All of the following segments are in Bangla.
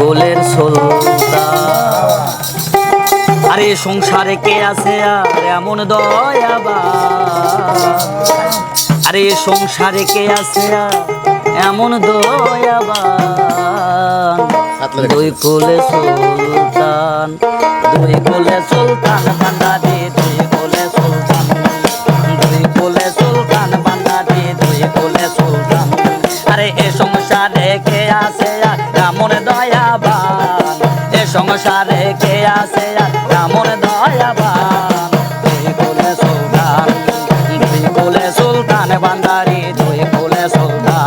কোলের সুলতান। আরে সংসারে কে আছে আর এমন দয়াবান, আরে সংসারে কে আছে আর এমন দয়াবান। দুই কোলে সুলতান, দুই কোলে সুলতান বান্দারি, দুই কোলে সুলতান, দুই কোলে সুলতান বান্দারি, দুই কোলে সুলতান। আরে এ সংসারে কে আছে আর এমন দয়াবান, এ সংসারে কে আছে আর এমন দয়াবান। দুই কোলে সুলতান, দুই কোলে সুলতান বান্দারি, দুই কোলে সুলতান।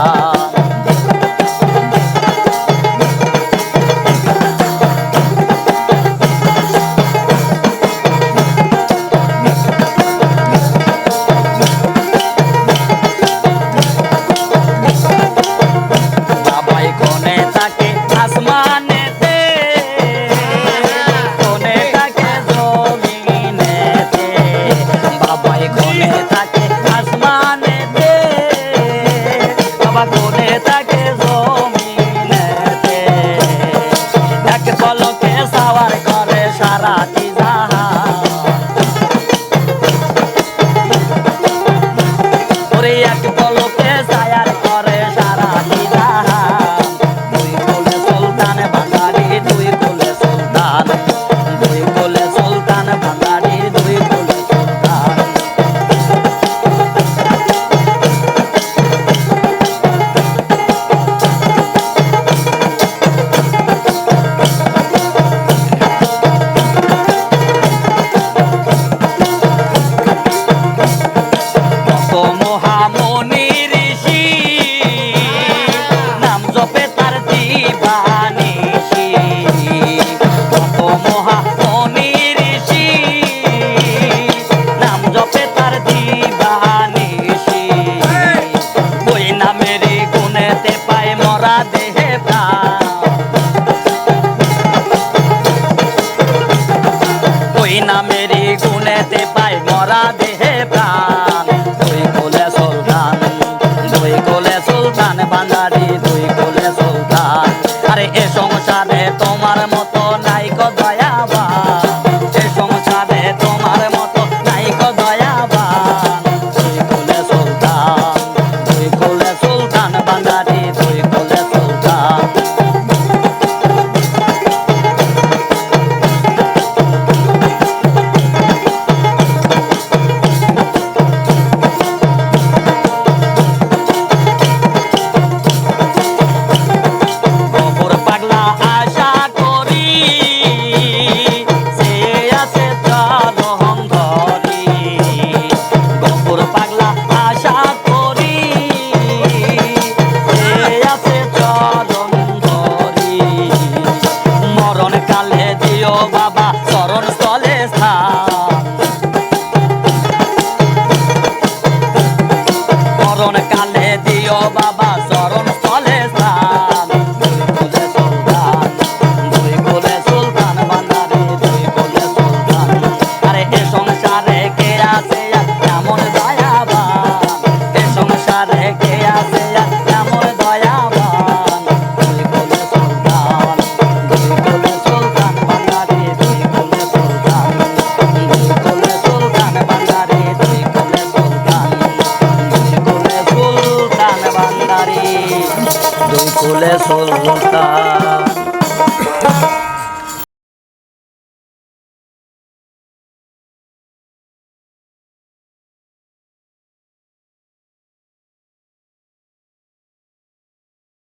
নামেরই গুণেতে পাই মরা দেহে প্রাণ। দুই কোলে সুলতান, দুই কোলে সুলতান বান্দারি, দুই কোলে সুলতান। আরে এ সংসারে তোমার মতো নাইকো দয়াবান, এ সংসারে তোমার মতো নাইকো দয়াবান। দুই কোলে সুলতান, দুই কোলে সুলতান বান্দারি, দুই কোলে সুলতান। কালে দিও